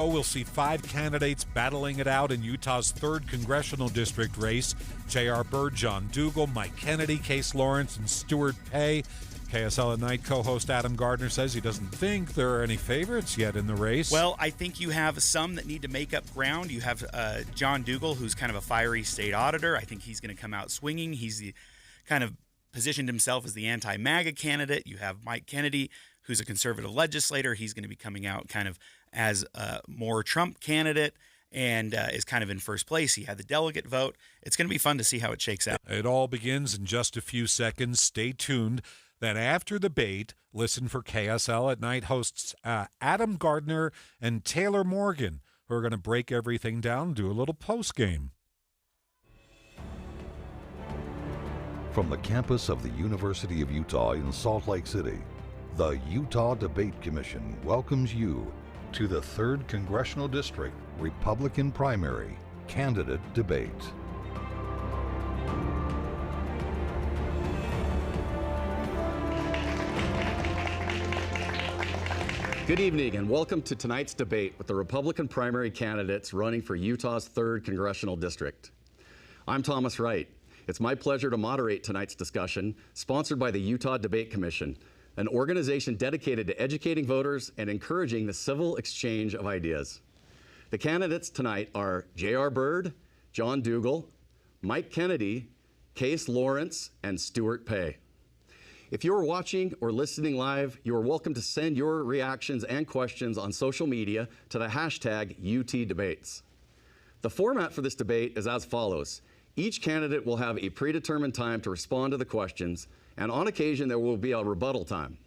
We'll see 5 candidates battling it out in Utah's 3rd congressional district race. J.R. Byrd, John Dougall, Mike Kennedy, Case Lawrence, and Stuart Pay. KSL at Night co-host Adam Gardner says he doesn't think there are any favorites yet in the race. Well, I think you have some that need to make up ground. You have John Dougall, who's kind of a fiery state auditor. I think he's going to come out swinging. He's kind of positioned himself as the anti-MAGA candidate. You have Mike Kennedy, who's a conservative legislator. He's going to be coming out kind of as a more Trump candidate and is kind of in first place. He had the delegate vote. It's going to be fun to see how it shakes out. It all begins in just a few seconds. Stay tuned. Then after the debate, listen for KSL at Night hosts Adam Gardner and Taylor Morgan, who are going to break everything down and do a little post-game. From the campus of the University of Utah in Salt Lake City, the Utah Debate Commission welcomes you to the 3rd Congressional District Republican Primary Candidate Debate. Good evening and welcome to tonight's debate with the Republican primary candidates running for Utah's 3rd Congressional District. I'm Thomas Wright. It's my pleasure to moderate tonight's discussion, sponsored by the Utah Debate Commission, an organization dedicated to educating voters and encouraging the civil exchange of ideas. The candidates tonight are J.R. Byrd, John Dougall, Mike Kennedy, Case Lawrence, and Stuart Pay. If you're watching or listening live, you are welcome to send your reactions and questions on social media to the hashtag UTDebates. The format for this debate is as follows. Each candidate will have a predetermined time to respond to the questions, and on occasion there will be a rebuttal time.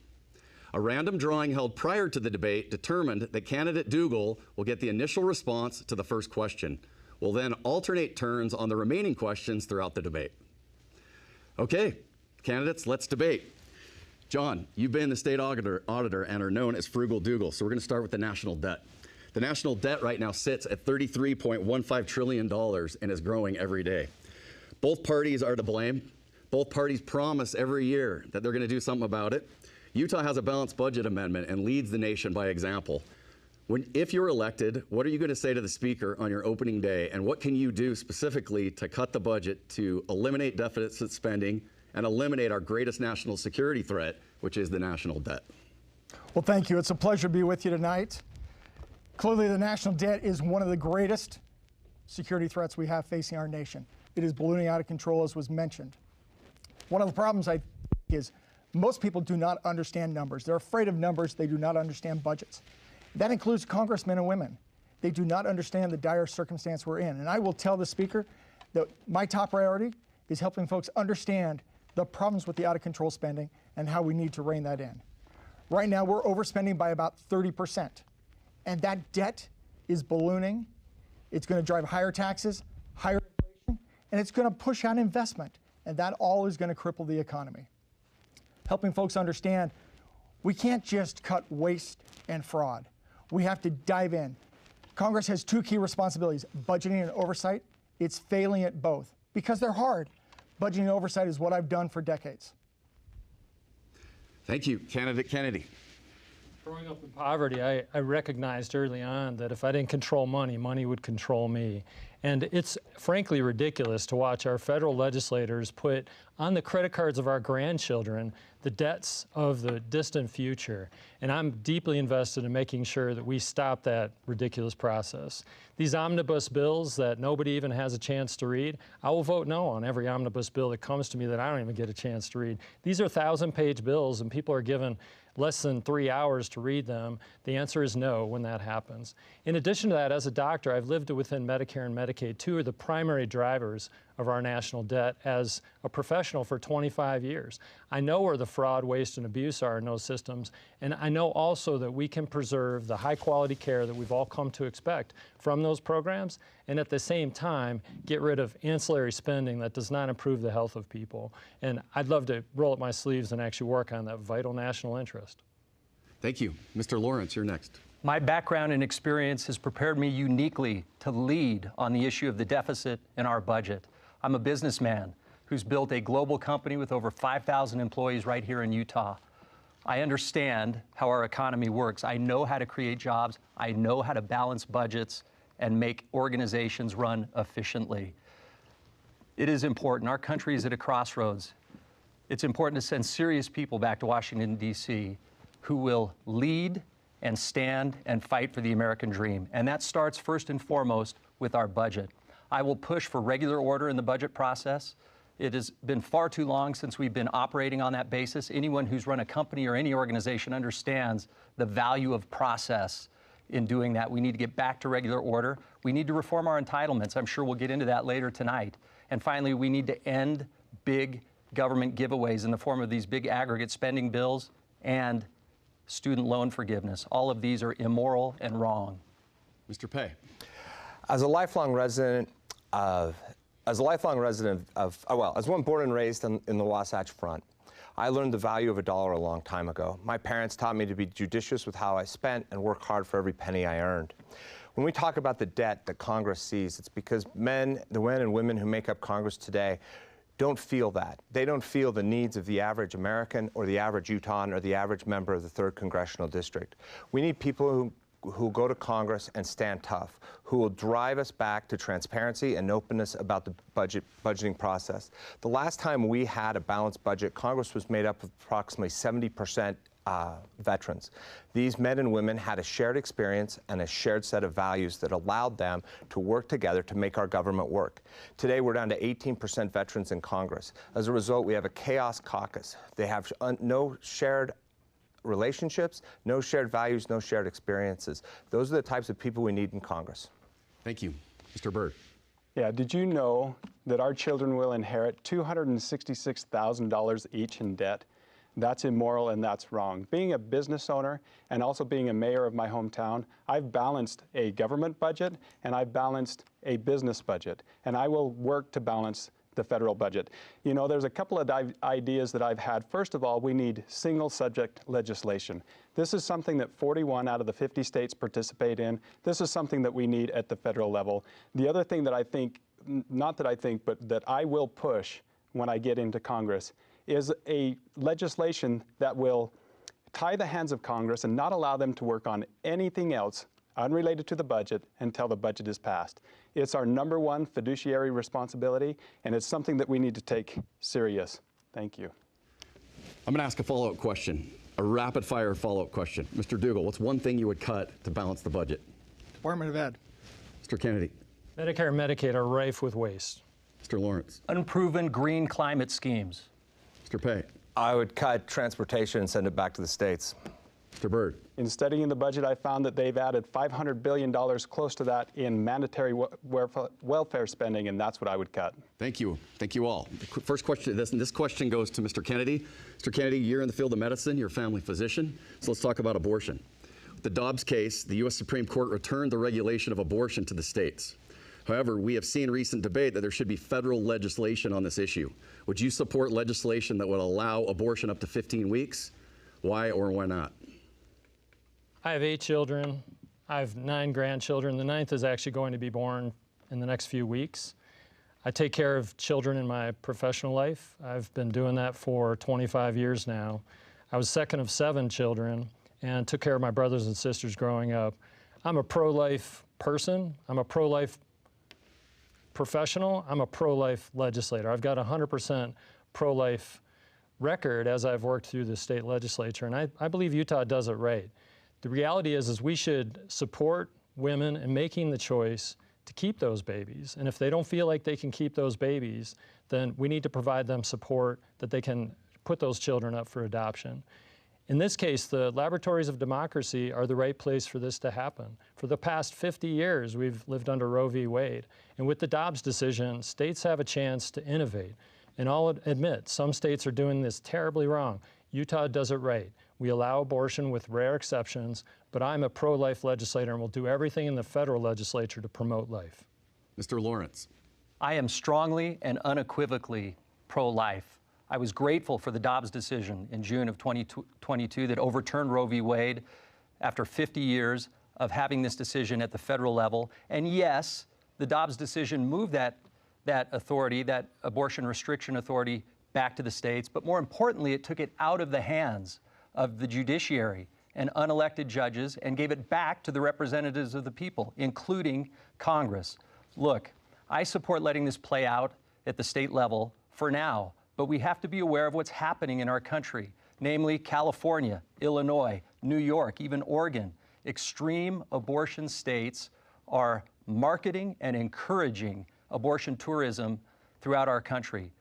A random drawing held prior to the debate determined that candidate Dougall will get the initial response to the first question. We'll then alternate turns on the remaining questions throughout the debate. Okay, candidates, let's debate. John, you've been the state auditor and are known as Frugal Dougall, so we're going to start with the national debt. The national debt right now sits at $33.15 trillion and is growing every day. Both parties are to blame. Both parties promise every year that they're going to do something about it. Utah has a balanced budget amendment and leads the nation by example. If you're elected, what are you going to say to the Speaker on your opening day, and what can you do specifically to cut the budget to eliminate deficit spending and eliminate our greatest national security threat, which is the national debt? Well, thank you. It's a pleasure to be with you tonight. Clearly, the national debt is one of the greatest security threats we have facing our nation. It is ballooning out of control, as was mentioned. One of the problems, I think, is most people do not understand numbers. They're afraid of numbers. They do not understand budgets. That includes congressmen and women. They do not understand the dire circumstance we're in. And I will tell the Speaker that my top priority is helping folks understand the problems with the out-of-control spending and how we need to rein that in. Right now, we're overspending by about 30%. And that debt is ballooning. It's going to drive higher taxes, higher inflation, and it's going to push out investment. And that all is going to cripple the economy. Helping folks understand we can't just cut waste and fraud. We have to dive in. Congress has 2 key responsibilities, budgeting and oversight. It's failing at both because they're hard. Budgeting and oversight is what I've done for decades. Thank you. Candidate Kennedy. Growing up in poverty, I recognized early on that if I didn't control money, money would control me. And it's frankly ridiculous to watch our federal legislators put on the credit cards of our grandchildren the debts of the distant future. And I'm deeply invested in making sure that we stop that ridiculous process. These omnibus bills that nobody even has a chance to read, I will vote no on every omnibus bill that comes to me that I don't even get a chance to read. These are 1,000-page bills, and people are given less than 3 hours to read them. The answer is no when that happens. In addition to that, as a doctor, I've lived within Medicare and Medicaid, 2 are the primary drivers of our national debt as a professional for 25 years. I know where the fraud, waste, and abuse are in those systems, and I know also that we can preserve the high-quality care that we've all come to expect from those programs, and at the same time, get rid of ancillary spending that does not improve the health of people. And I'd love to roll up my sleeves and actually work on that vital national interest. Thank you. Mr. Lawrence, you're next. My background and experience has prepared me uniquely to lead on the issue of the deficit in our budget. I'm a businessman who's built a global company with over 5,000 employees right here in Utah. I understand how our economy works. I know how to create jobs. I know how to balance budgets and make organizations run efficiently. It is important. Our country is at a crossroads. It's important to send serious people back to Washington, D.C., who will lead and stand and fight for the American dream. And that starts first and foremost with our budget. I will push for regular order in the budget process. It has been far too long since we've been operating on that basis. Anyone who's run a company or any organization understands the value of process in doing that. We need to get back to regular order. We need to reform our entitlements. I'm sure we'll get into that later tonight. And finally, we need to end big government giveaways in the form of these big aggregate spending bills and student loan forgiveness. All of these are immoral and wrong. Mr. Pei. As a lifelong resident of, as one born and raised in the Wasatch Front, I learned the value of a dollar a long time ago. My parents taught me to be judicious with how I spent and work hard for every penny I earned. When we talk about the debt that Congress sees, it's because the men and women who make up Congress today don't feel that. They don't feel the needs of the average American or the average Utahn or the average member of the 3rd Congressional District. We need people who go to Congress and stand tough, who will drive us back to transparency and openness about the budgeting process. The last time we had a balanced budget, Congress was made up of approximately 70% veterans. These men and women had a shared experience and a shared set of values that allowed them to work together to make our government work. Today, we're down to 18% veterans in Congress. As a result, we have a chaos caucus. They have no shared relationships, no shared values, no shared experiences. Those are the types of people we need in Congress. Thank you. Mr. Byrd. Yeah, did you know that our children will inherit $266,000 each in debt? That's immoral and that's wrong. Being a business owner and also being a mayor of my hometown, I've balanced a government budget and I've balanced a business budget, and I will work to balance the federal budget. You know, there's a couple of ideas that I've had. First of all, we need single subject legislation. This is something that 41 out of the 50 states participate in. This is something that we need at the federal level. The other thing that I think, not that I think, but that I will push when I get into Congress is a legislation that will tie the hands of Congress and not allow them to work on anything else unrelated to the budget until the budget is passed. It's our #1 fiduciary responsibility, and it's something that we need to take serious. Thank you. I'm going to ask a follow-up question, a rapid-fire follow-up question. Mr. Dougal, what's one thing you would cut to balance the budget? Department of Ed. Mr. Kennedy. Medicare and Medicaid are rife with waste. Mr. Lawrence. Unproven green climate schemes. Mr. Pei. I would cut transportation and send it back to the states. Mr. Byrd. In studying the budget, I found that they've added $500 billion, close to that, in mandatory welfare spending, and that's what I would cut. Thank you. Thank you all. The first question, this question goes to Mr. Kennedy. Mr. Kennedy, you're in the field of medicine, you're a family physician, so let's talk about abortion. With the Dobbs case, the U.S. Supreme Court returned the regulation of abortion to the states. However, we have seen recent debate that there should be federal legislation on this issue. Would you support legislation that would allow abortion up to 15 weeks? Why or why not? I have 8 children. I have 9 grandchildren. The 9th is actually going to be born in the next few weeks. I take care of children in my professional life. I've been doing that for 25 years now. I was second of 7 children and took care of my brothers and sisters growing up. I'm a pro-life person. I'm a pro-life professional. I'm a pro-life legislator. I've got a 100% pro-life record as I've worked through the state legislature, and I believe Utah does it right. The reality is we should support women in making the choice to keep those babies, and if they don't feel like they can keep those babies, then we need to provide them support that they can put those children up for adoption. In this case, the laboratories of democracy are the right place for this to happen. For the past 50 years, we've lived under Roe v. Wade. And with the Dobbs decision, states have a chance to innovate. And I'll admit, some states are doing this terribly wrong. Utah does it right. We allow abortion with rare exceptions, but I'm a pro-life legislator and will do everything in the federal legislature to promote life. Mr. Lawrence. I am strongly and unequivocally pro-life. I was grateful for the Dobbs decision in June of 2022 that overturned Roe v. Wade after 50 years of having this decision at the federal level. And yes, the Dobbs decision moved that authority, that abortion restriction authority, back to the states. But more importantly, it took it out of the hands of the judiciary and unelected judges and gave it back to the representatives of the people, including Congress. Look, I support letting this play out at the state level for now, but we have to be aware of what's happening in our country, namely California, Illinois, New York, even Oregon. Extreme abortion states are marketing and encouraging abortion tourism throughout our country,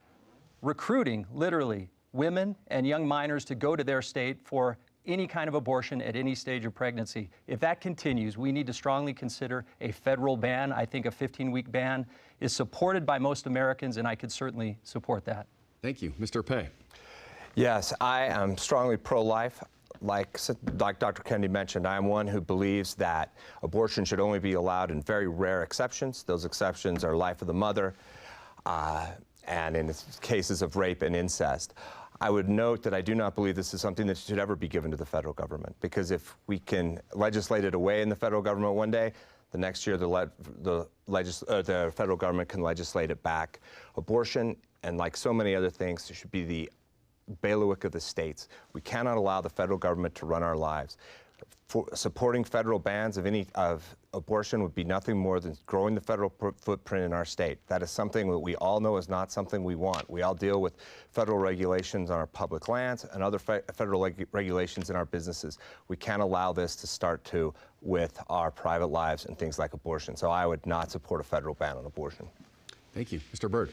recruiting, literally, women and young minors to go to their state for any kind of abortion at any stage of pregnancy. If that continues, we need to strongly consider a federal ban. I think a 15-week ban is supported by most Americans, and I could certainly support that. Thank you. Mr. Pei. Yes, I am strongly pro-life. Like Dr. Kennedy mentioned, I am one who believes that abortion should only be allowed in very rare exceptions. Those exceptions are life of the mother and in cases of rape and incest. I would note that I do not believe this is something that should ever be given to the federal government, because if we can legislate it away in the federal government one day, the next year the federal government can legislate it back. Abortion, and like so many other things, should be the bailiwick of the states. We cannot allow the federal government to run our lives. Supporting federal bans of abortion would be nothing more than growing the federal footprint in our state. That is something that we all know is not something we want. We all deal with federal regulations on our public lands and other federal regulations in our businesses. We can't allow this to start with our private lives and things like abortion. So I would not support a federal ban on abortion. Thank you. Mr. Byrd.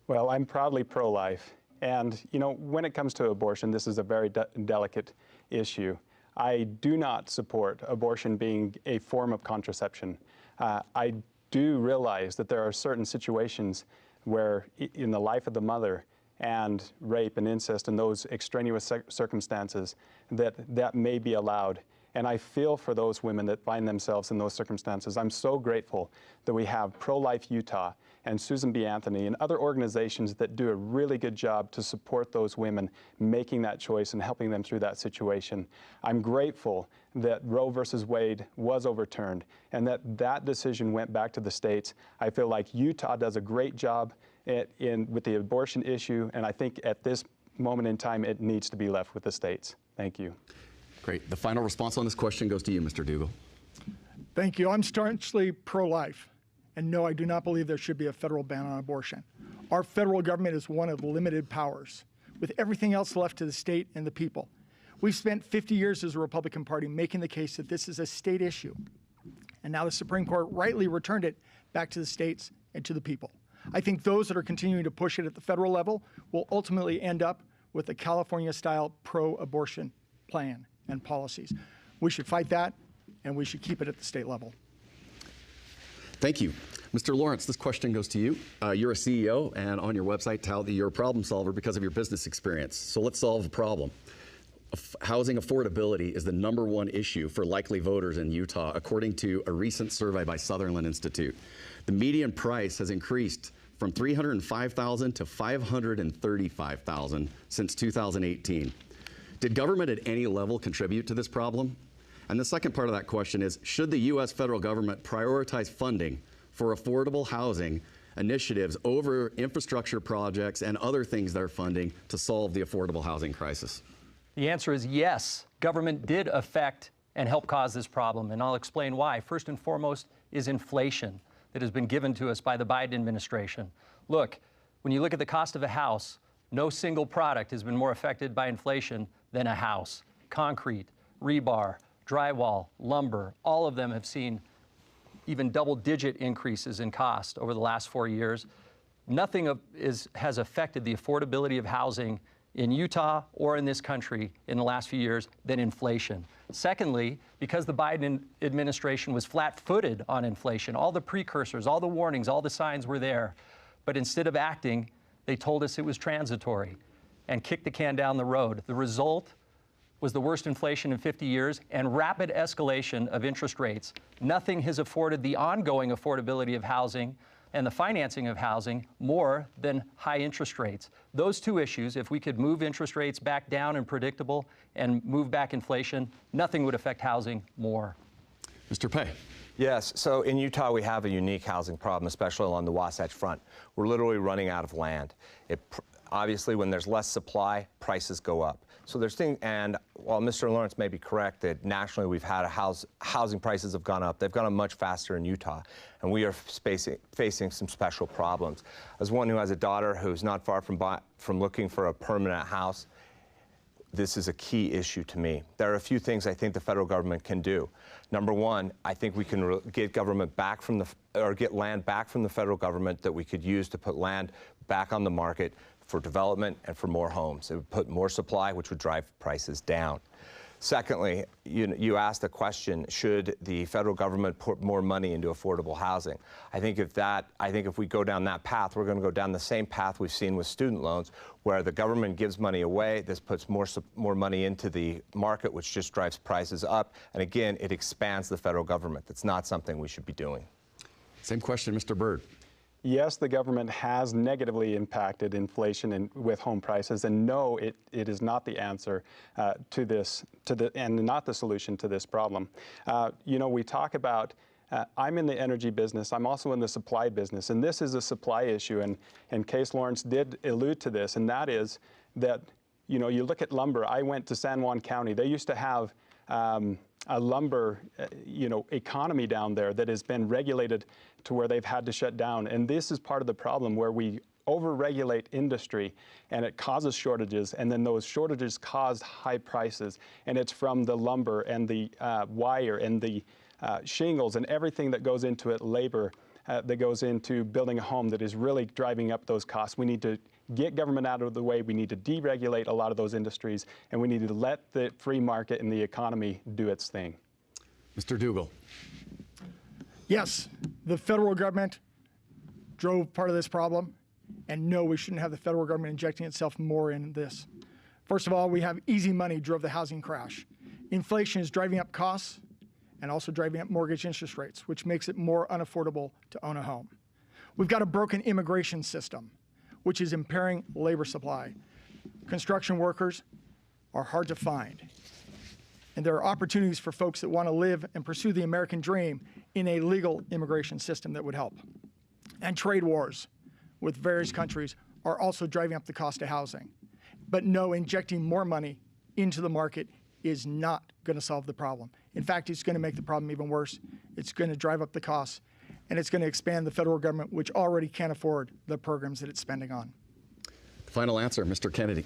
Well, I'm proudly pro-life. And, you know, when it comes to abortion, this is a very delicate issue. I do not support abortion being a form of contraception. I do realize that there are certain situations where in the life of the mother and rape and incest and those extraneous circumstances that may be allowed. And I feel for those women that find themselves in those circumstances. I'm so grateful that we have Pro-Life Utah and Susan B. Anthony and other organizations that do a really good job to support those women making that choice and helping them through that situation. I'm grateful that Roe versus Wade was overturned and that decision went back to the states. I feel like Utah does a great job with the abortion issue, and I think at this moment in time it needs to be left with the states. Thank you. Great. The final response on this question goes to you, Mr. Dugal. Thank you. I'm staunchly pro-life. And no, I do not believe there should be a federal ban on abortion. Our federal government is one of limited powers, with everything else left to the state and the people. We've spent 50 years as a Republican Party making the case that this is a state issue. And now the Supreme Court rightly returned it back to the states and to the people. I think those that are continuing to push it at the federal level will ultimately end up with a California-style pro-abortion plan and policies. We should fight that, and we should keep it at the state level. Thank you. Mr. Lawrence, this question goes to you. You're a CEO, and on your website tout that you're a problem solver because of your business experience. So let's solve the problem. Housing affordability is the #1 issue for likely voters in Utah, according to a recent survey by Sutherland Institute. The median price has increased from $305,000 to $535,000 since 2018. Did government at any level contribute to this problem? And the second part of that question is, should the U.S. federal government prioritize funding for affordable housing initiatives over infrastructure projects and other things they're funding to solve the affordable housing crisis? The answer is yes. Government did affect and help cause this problem, and I'll explain why. First and foremost is inflation that has been given to us by the Biden administration. Look, when you look at the cost of a house, no single product has been more affected by inflation than a house. Concrete, rebar, drywall, lumber, all of them have seen even double-digit increases in cost over the last 4 years. Nothing has affected the affordability of housing in Utah or in this country in the last few years than inflation. Secondly, because the Biden administration was flat-footed on inflation, all the precursors, all the warnings, all the signs were there, but instead of acting, they told us it was transitory and kicked the can down the road. The result was the worst inflation in 50 years and rapid escalation of interest rates. Nothing has afforded the ongoing affordability of housing and the financing of housing more than high interest rates. Those two issues, if we could move interest rates back down and predictable and move back inflation, nothing would affect housing more. Mr. Pei. Yes, so in Utah we have a unique housing problem, especially along the Wasatch Front. We're literally running out of land. obviously when there's less supply, prices go up. So there's things, and while Mr. Lawrence may be correct that nationally we've had housing prices have gone up, they've gone up much faster in Utah, and we are facing some special problems. As one who has a daughter who's not far from looking for a permanent house, this is a key issue to me. There are a few things I think the federal government can do. Number one, I think we can get government back from get land back from the federal government that we could use to put land back on the market for development and for more homes. It would put more supply, which would drive prices down. Secondly, you asked the question, should the federal government put more money into affordable housing? I think if we go down that path, we're going to go down the same path we've seen with student loans, where the government gives money away, this puts more money into the market, which just drives prices up, and again, it expands the federal government. That's not something we should be doing. Same question, Mr. Byrd. Yes, the government has negatively impacted inflation with home prices, and no, it is not the answer to this, and not the solution to this problem. We talk about, I'm in the energy business, I'm also in the supply business, and this is a supply issue, and Case Lawrence did allude to this, and that is that, you look at lumber. I went to San Juan County. They used to have a lumber, economy down there that has been regulated to where they've had to shut down. And this is part of the problem, where we over-regulate industry and it causes shortages, and then those shortages cause high prices. And it's from the lumber and the wire and the shingles and everything that goes into it, labor that goes into building a home, that is really driving up those costs. We need to get government out of the way. We need to deregulate a lot of those industries, and we need to let the free market and the economy do its thing. Mr. Dougal. Yes, the federal government drove part of this problem, and no, we shouldn't have the federal government injecting itself more in this. First of all, we have easy money drove the housing crash. Inflation is driving up costs and also driving up mortgage interest rates, which makes it more unaffordable to own a home. We've got a broken immigration system, which is impairing labor supply. Construction workers are hard to find. And there are opportunities for folks that want to live and pursue the American dream in a legal immigration system that would help. And trade wars with various countries are also driving up the cost of housing. But no, injecting more money into the market is not going to solve the problem. In fact, it's going to make the problem even worse. It's going to drive up the costs, and it's going to expand the federal government, which already can't afford the programs that it's spending on. Final answer, Mr. Kennedy.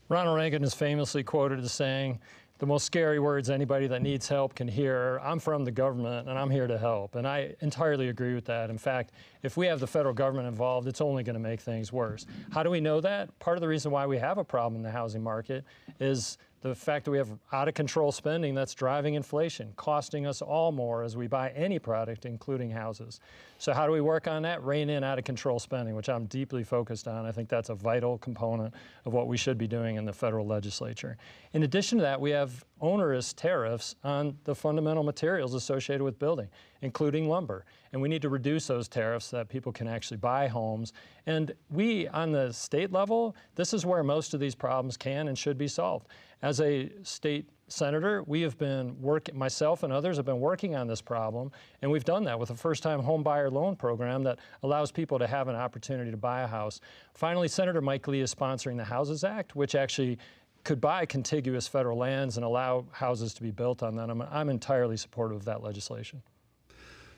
Ronald Reagan is famously quoted as saying, "The most scary words anybody that needs help can hear, I'm from the government and I'm here to help." And I entirely agree with that. In fact, if we have the federal government involved, it's only going to make things worse. How do we know that? Part of the reason why we have a problem in the housing market is the fact that we have out-of-control spending that's driving inflation, costing us all more as we buy any product, including houses. So how do we work on that? Rein in out-of-control spending, which I'm deeply focused on. I think that's a vital component of what we should be doing in the federal legislature. In addition to that, we have onerous tariffs on the fundamental materials associated with building, including lumber. And we need to reduce those tariffs so that people can actually buy homes. And we, on the state level, this is where most of these problems can and should be solved. As a state senator, we have been working, myself and others have been working on this problem, and we've done that with a first-time home buyer loan program that allows people to have an opportunity to buy a house. Finally, Senator Mike Lee is sponsoring the Houses Act, which actually could buy contiguous federal lands and allow houses to be built on them. I'm entirely supportive of that legislation.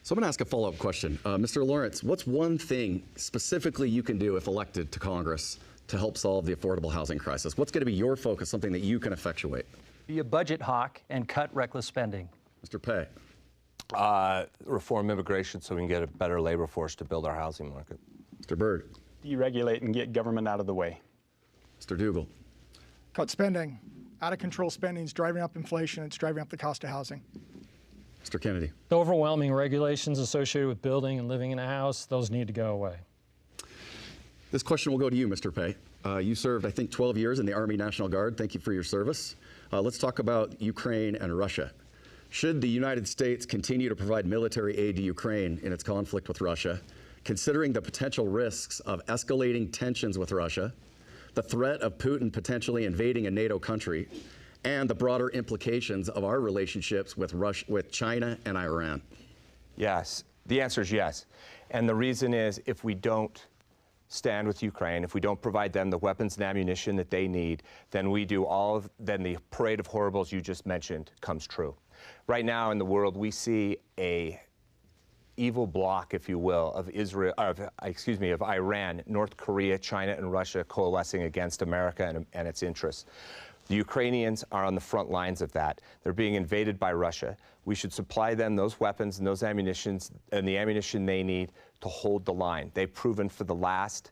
So I'm going to ask a follow-up question. Mr. Lawrence, what's one thing specifically you can do if elected to Congress to help solve the affordable housing crisis? What's going to be your focus, something that you can effectuate? Be a budget hawk and cut reckless spending. Mr. Pei. Reform immigration so we can get a better labor force to build our housing market. Mr. Byrd. Deregulate and get government out of the way. Mr. Dougal. Cut spending. Out-of-control spending is driving up inflation. It's driving up the cost of housing. Mr. Kennedy. The overwhelming regulations associated with building and living in a house, those need to go away. This question will go to you, Mr. Pei. You served, I think, 12 years in the Army National Guard. Thank you for your service. Let's talk about Ukraine and Russia. Should the United States continue to provide military aid to Ukraine in its conflict with Russia, considering the potential risks of escalating tensions with Russia, the threat of Putin potentially invading a NATO country, and the broader implications of our relationships with China and Iran? Yes. The answer is yes. And the reason is if we don't stand with Ukraine, if we don't provide them the weapons and ammunition that they need, then then the parade of horribles you just mentioned comes true. Right now in the world, we see a evil bloc, if you will, of Iran, North Korea, China, and Russia coalescing against America and its interests. The Ukrainians are on the front lines of that. They're being invaded by Russia. We should supply them those weapons and those ammunitions and the ammunition they need to hold the line. They've proven for the last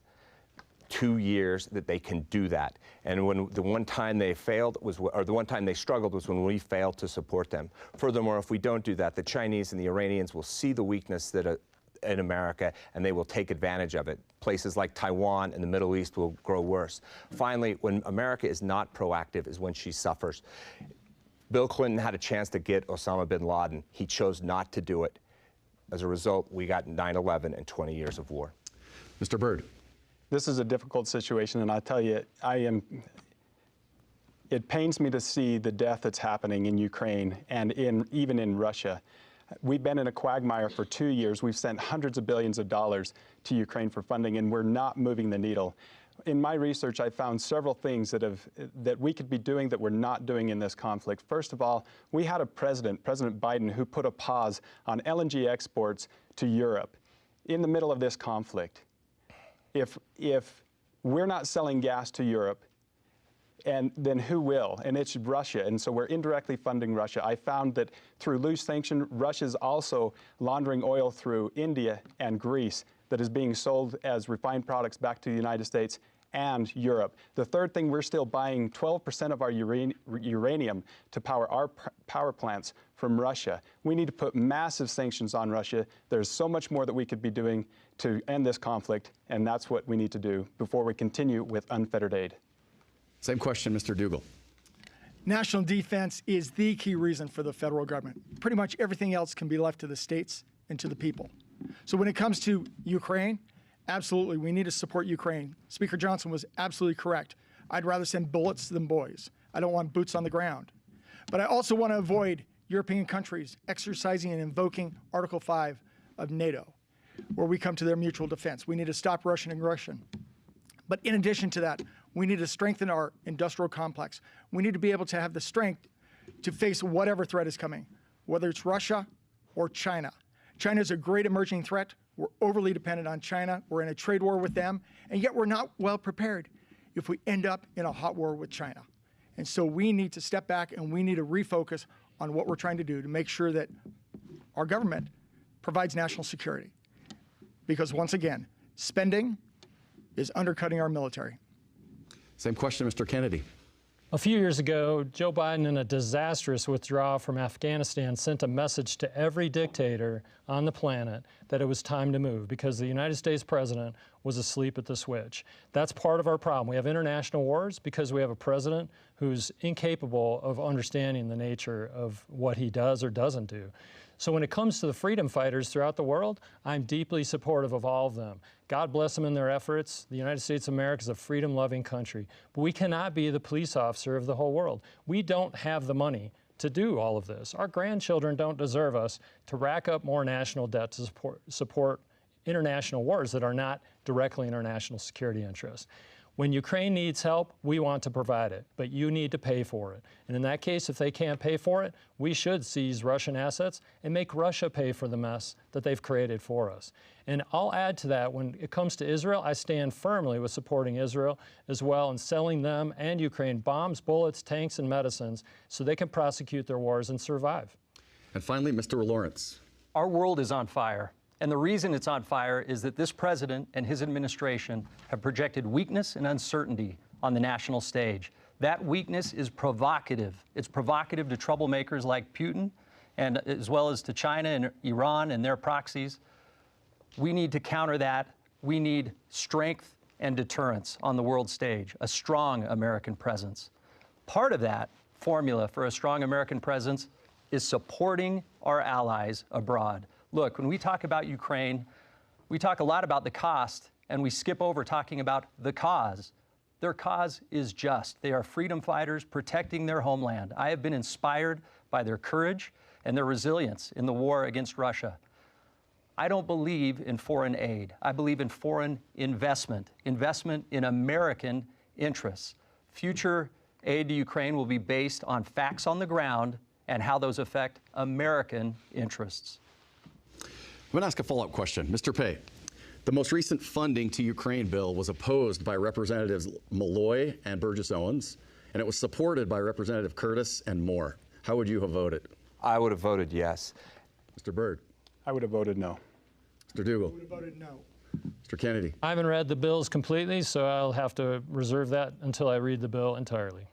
2 years that they can do that. And when the one time they failed the one time they struggled was when we failed to support them. Furthermore, if we don't do that, the Chinese and the Iranians will see the weakness that in America, and they will take advantage of it. Places like Taiwan and the Middle East will grow worse. Finally, when America is not proactive is when she suffers. Bill Clinton had a chance to get Osama bin Laden. He chose not to do it. As a result, we got 9/11 and 20 years of war. Mr. Byrd. This is a difficult situation, and I tell you, it pains me to see the death that's happening in Ukraine and even in Russia. We've been in a quagmire for 2 years. We've sent hundreds of billions of dollars to Ukraine for funding, and we're not moving the needle. In my research, I found several things that we could be doing that we're not doing in this conflict. First of all, we had a President Biden, who put a pause on LNG exports to Europe in the middle of this conflict. If we're not selling gas to Europe, and then who will? And it's Russia, and so we're indirectly funding Russia. I found that through loose sanction, Russia's also laundering oil through India and Greece that is being sold as refined products back to the United States and Europe. The third thing, we're still buying 12% of our uranium to power our power plants from Russia. We need to put massive sanctions on Russia. There's so much more that we could be doing to end this conflict, and that's what we need to do before we continue with unfettered aid. Same question, Mr. Dougal. National defense is the key reason for the federal government. Pretty much everything else can be left to the states and to the people. So when it comes to Ukraine, absolutely, we need to support Ukraine. Speaker Johnson was absolutely correct. I'd rather send bullets than boys. I don't want boots on the ground. But I also want to avoid European countries exercising and invoking Article 5 of NATO, where we come to their mutual defense. We need to stop Russian aggression. But in addition to that, we need to strengthen our industrial complex. We need to be able to have the strength to face whatever threat is coming, whether it's Russia or China. China is a great emerging threat. We're overly dependent on China. We're in a trade war with them, and yet we're not well prepared if we end up in a hot war with China. And so we need to step back and we need to refocus on what we're trying to do to make sure that our government provides national security. Because once again, spending is undercutting our military. Same question, Mr. Kennedy. A few years ago, Joe Biden, in a disastrous withdrawal from Afghanistan, sent a message to every dictator on the planet that it was time to move because the United States president was asleep at the switch. That's part of our problem. We have international wars because we have a president who's incapable of understanding the nature of what he does or doesn't do. So when it comes to the freedom fighters throughout the world, I'm deeply supportive of all of them. God bless them in their efforts. The United States of America is a freedom-loving country. But we cannot be the police officer of the whole world. We don't have the money to do all of this. Our grandchildren don't deserve us to rack up more national debt to support international wars that are not directly in our national security interests. When Ukraine needs help, we want to provide it, but you need to pay for it. And in that case, if they can't pay for it, we should seize Russian assets and make Russia pay for the mess that they've created for us. And I'll add to that, when it comes to Israel, I stand firmly with supporting Israel as well and selling them and Ukraine bombs, bullets, tanks, and medicines so they can prosecute their wars and survive. And finally, Mr. Lawrence. Our world is on fire. And the reason it's on fire is that this president and his administration have projected weakness and uncertainty on the national stage. That weakness is provocative. It's provocative to troublemakers like Putin, and as well as to China and Iran and their proxies. We need to counter that. We need strength and deterrence on the world stage, a strong American presence. Part of that formula for a strong American presence is supporting our allies abroad. Look, when we talk about Ukraine, we talk a lot about the cost, and we skip over talking about the cause. Their cause is just. They are freedom fighters protecting their homeland. I have been inspired by their courage and their resilience in the war against Russia. I don't believe in foreign aid. I believe in foreign investment, investment in American interests. Future aid to Ukraine will be based on facts on the ground and how those affect American interests. I'm going to ask a follow-up question. Mr. Pei, the most recent funding to Ukraine bill was opposed by Representatives Malloy and Burgess Owens, and it was supported by Representative Curtis and Moore. How would you have voted? I would have voted yes. Mr. Byrd? I would have voted no. Mr. Dougal? I would have voted no. Mr. Kennedy? I haven't read the bills completely, so I'll have to reserve that until I read the bill entirely.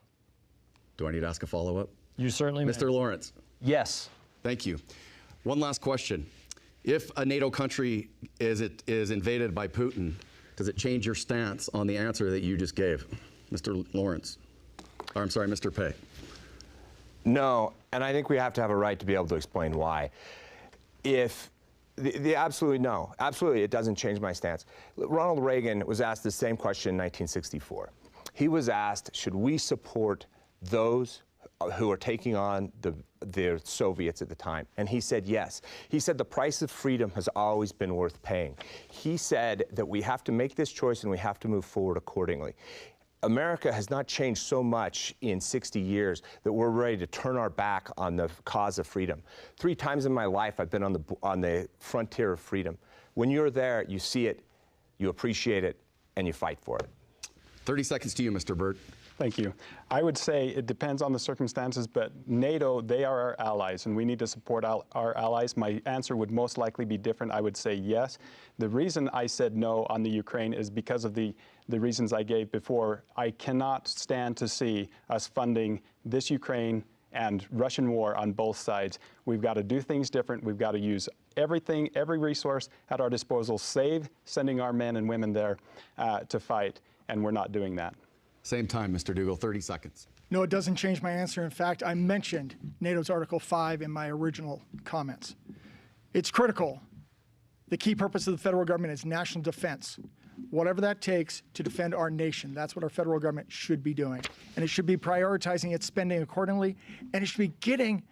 Do I need to ask a follow-up? You certainly may. Mr. Lawrence? Yes. Thank you. One last question. If a NATO country is invaded by Putin, does it change your stance on the answer that you just gave? Mr. Lawrence? Or, I'm sorry, Mr. Pei. No, and I think we have to have a right to be able to explain why. If absolutely no, absolutely it doesn't change my stance. Ronald Reagan was asked the same question in 1964. He was asked, should we support those who are taking on the Soviets at the time? And he said yes. He said the price of freedom has always been worth paying. He said that we have to make this choice and we have to move forward accordingly. America has not changed so much in 60 years that we're ready to turn our back on the cause of freedom. 3 times in my life I've been on the frontier of freedom. When you're there, you see it, you appreciate it, and you fight for it. 30 seconds to you, Mr. Byrd. Thank you. I would say it depends on the circumstances, but NATO, they are our allies, and we need to support our allies. My answer would most likely be different. I would say yes. The reason I said no on the Ukraine is because of the reasons I gave before. I cannot stand to see us funding this Ukraine and Russian war on both sides. We've got to do things different. We've got to use everything, every resource at our disposal, save sending our men and women there to fight, and we're not doing that. Same time, Mr. Dougal, 30 seconds. No, it doesn't change my answer. In fact, I mentioned NATO's Article 5 in my original comments. It's critical. The key purpose of the federal government is national defense. Whatever that takes to defend our nation, that's what our federal government should be doing. And it should be prioritizing its spending accordingly, and it should be getting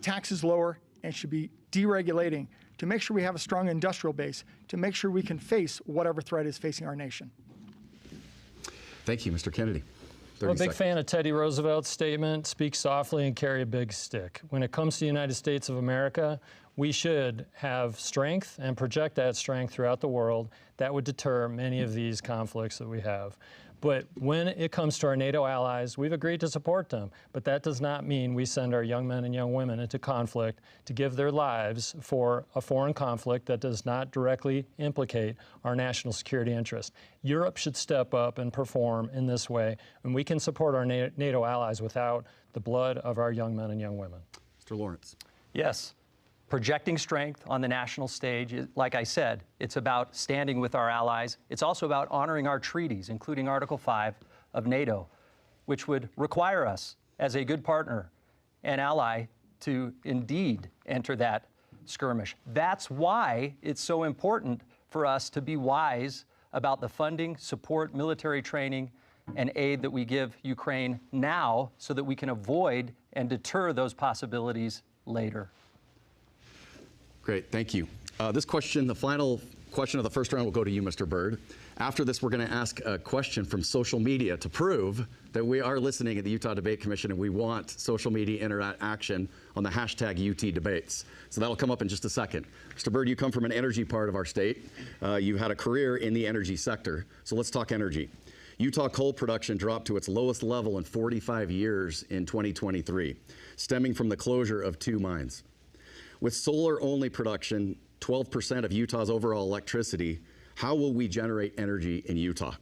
taxes lower, and it should be deregulating to make sure we have a strong industrial base, to make sure we can face whatever threat is facing our nation. Thank you, Mr. Kennedy. I'm a big fan of Teddy Roosevelt's statement, speak softly and carry a big stick. When it comes to the United States of America, we should have strength and project that strength throughout the world. That would deter many of these conflicts that we have. But when it comes to our NATO allies, we've agreed to support them. But that does not mean we send our young men and young women into conflict to give their lives for a foreign conflict that does not directly implicate our national security interest. Europe should step up and perform in this way, and we can support our NATO allies without the blood of our young men and young women. Mr. Lawrence. Yes. Projecting strength on the national stage, like I said, it's about standing with our allies. It's also about honoring our treaties, including Article 5 of NATO, which would require us, as a good partner and ally, to indeed enter that skirmish. That's why it's so important for us to be wise about the funding, support, military training, and aid that we give Ukraine now so that we can avoid and deter those possibilities later. Great, thank you. This question, the final question of the first round, will go to you, Mr. Byrd. After this, we're going to ask a question from social media to prove that we are listening at the Utah Debate Commission and we want social media interaction on the hashtag UTDebates. So that'll come up in just a second. Mr. Byrd, you come from an energy part of our state. You had a career in the energy sector. So let's talk energy. Utah coal production dropped to its lowest level in 45 years in 2023, stemming from the closure of 2 mines. With solar-only production, 12% of Utah's overall electricity, how will we generate energy in Utah?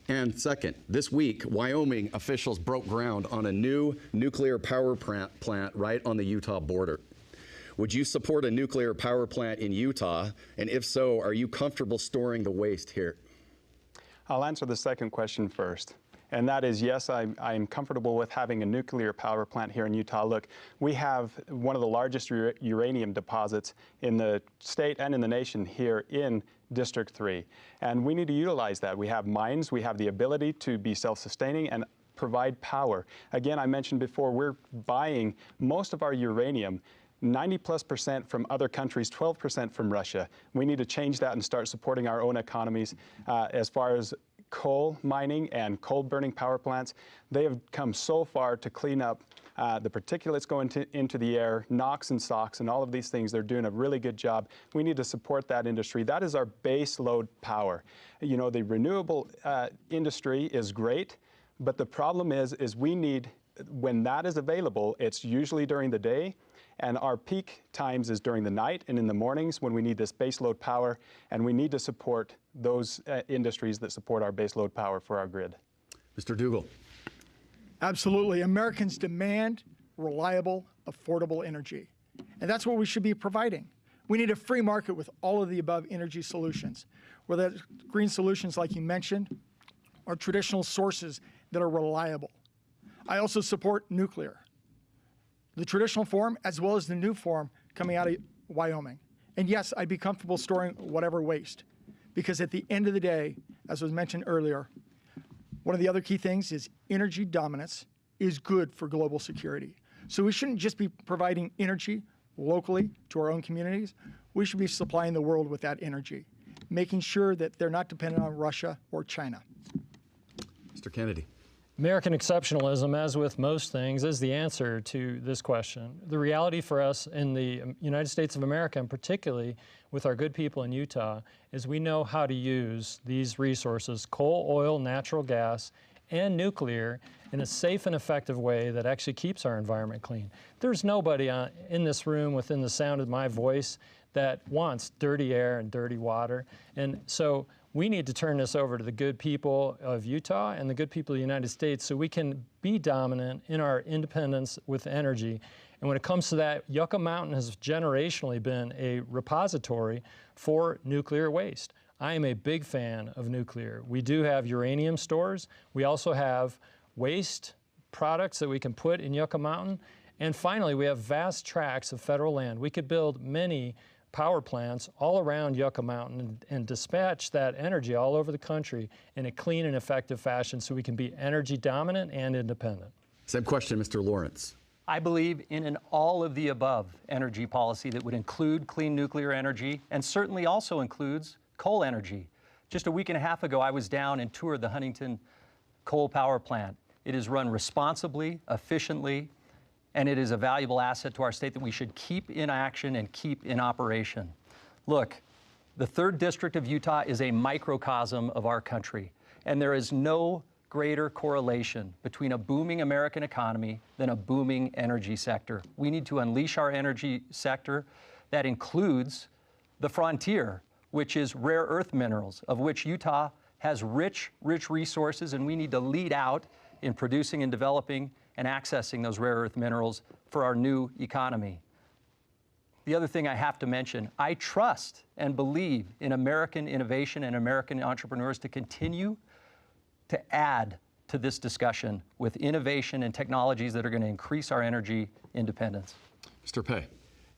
And second, this week, Wyoming officials broke ground on a new nuclear power plant right on the Utah border. Would you support a nuclear power plant in Utah? And if so, are you comfortable storing the waste here? I'll answer the second question first. And that is, yes, I'm comfortable with having a nuclear power plant here in Utah. Look, we have one of the largest uranium deposits in the state and in the nation here in District 3. And we need to utilize that. We have mines, we have the ability to be self-sustaining and provide power. Again, I mentioned before, we're buying most of our uranium 90+% from other countries, 12% from Russia. We need to change that and start supporting our own economies. As far as coal mining and coal burning power plants, they have come so far to clean up the particulates going into the air, NOx and SOx, and all of these things. They're doing a really good job. We need to support that industry. That is our base load power. You know, the renewable industry is great, but the problem is we need, when that is available, it's usually during the day, and our peak times is during the night and in the mornings when we need this base load power, and we need to support those industries that support our base load power for our grid. Mr. Dougal. Absolutely. Americans demand reliable, affordable energy. And that's what we should be providing. We need a free market with all of the above energy solutions, whether that's green solutions like you mentioned, or traditional sources that are reliable. I also support nuclear, the traditional form as well as the new form coming out of Wyoming. And yes, I'd be comfortable storing whatever waste, because at the end of the day, as was mentioned earlier, one of the other key things is energy dominance is good for global security. So we shouldn't just be providing energy locally to our own communities. We should be supplying the world with that energy, making sure that they're not dependent on Russia or China. Mr. Kennedy. American exceptionalism, as with most things, is the answer to this question. The reality for us in the United States of America, and particularly with our good people in Utah, is we know how to use these resources, coal, oil, natural gas, and nuclear, in a safe and effective way that actually keeps our environment clean. There's nobody in this room within the sound of my voice that wants dirty air and dirty water. And so we need to turn this over to the good people of Utah and the good people of the United States so we can be dominant in our independence with energy. And when it comes to that, Yucca Mountain has generationally been a repository for nuclear waste. I am a big fan of nuclear. We do have uranium stores. We also have waste products that we can put in Yucca Mountain. And finally, we have vast tracts of federal land. We could build many power plants all around Yucca Mountain and dispatch that energy all over the country in a clean and effective fashion so we can be energy dominant and independent. Same question, Mr. Lawrence. I believe in an all of the above energy policy that would include clean nuclear energy and certainly also includes coal energy. Just a week and a half ago, I was down and toured the Huntington coal power plant. It is run responsibly, efficiently, and it is a valuable asset to our state that we should keep in action and keep in operation. Look, the 3rd District of Utah is a microcosm of our country, and there is no greater correlation between a booming American economy than a booming energy sector. We need to unleash our energy sector. That includes the frontier, which is rare earth minerals, of which Utah has rich resources, and we need to lead out in producing and developing and accessing those rare earth minerals for our new economy. The other thing I have to mention, I trust and believe in American innovation and American entrepreneurs to continue to add to this discussion with innovation and technologies that are going to increase our energy independence. Mr. Pei.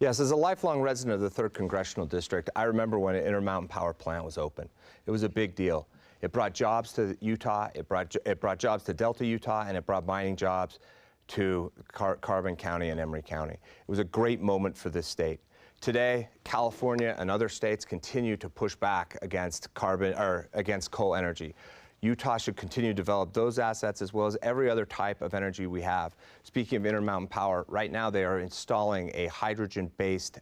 Yes, as a lifelong resident of the 3rd Congressional District, I remember when an Intermountain Power Plant was open. It was a big deal. It brought jobs to Utah, it brought jobs to Delta, Utah, and it brought mining jobs to Carbon County and Emery County. It was a great moment for this state. Today, California and other states continue to push back against coal energy. Utah should continue to develop those assets as well as every other type of energy we have. Speaking of Intermountain Power, right now they are installing a hydrogen-based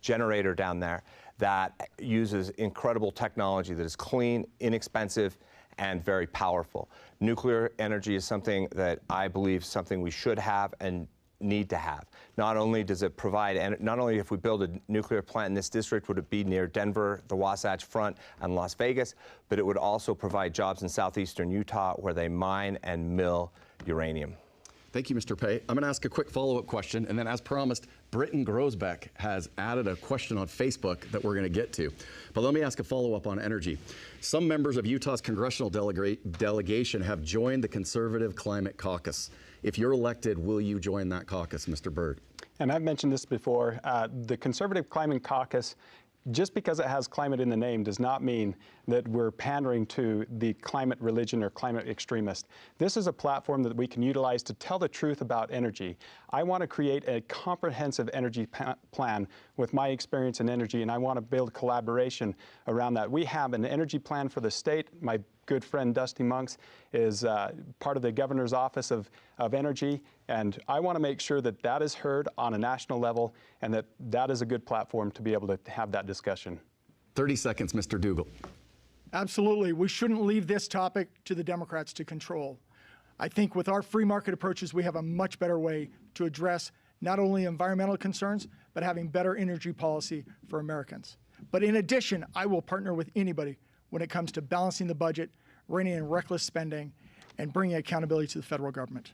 generator down there that uses incredible technology that is clean, inexpensive, and very powerful. Nuclear energy is something that I believe we should have and need to have. Not only does it provide, not only if we build a nuclear plant in this district would it be near Denver, the Wasatch Front, and Las Vegas, but it would also provide jobs in southeastern Utah where they mine and mill uranium. Thank you, Mr. Pei. I'm going to ask a quick follow-up question, and then as promised, Britton Grosbeck has added a question on Facebook that we're going to get to. But let me ask a follow-up on energy. Some members of Utah's congressional delegation have joined the Conservative Climate Caucus. If you're elected, will you join that caucus, Mr. Byrd? And I've mentioned this before. The Conservative Climate Caucus just because it has climate in the name does not mean that we're pandering to the climate religion or climate extremist. This is a platform that we can utilize to tell the truth about energy. I want to create a comprehensive energy plan with my experience in energy, and I want to build collaboration around that. We have an energy plan for the state. My good friend Dusty Monks is part of the governor's office of energy, and I want to make sure that that is heard on a national level and that that is a good platform to be able to have that discussion. 30 seconds, Mr. Dougal. Absolutely. We shouldn't leave this topic to the Democrats to control. I think with our free market approaches, we have a much better way to address not only environmental concerns, but having better energy policy for Americans. But in addition, I will partner with anybody when it comes to balancing the budget, reining in reckless spending, and bringing accountability to the federal government.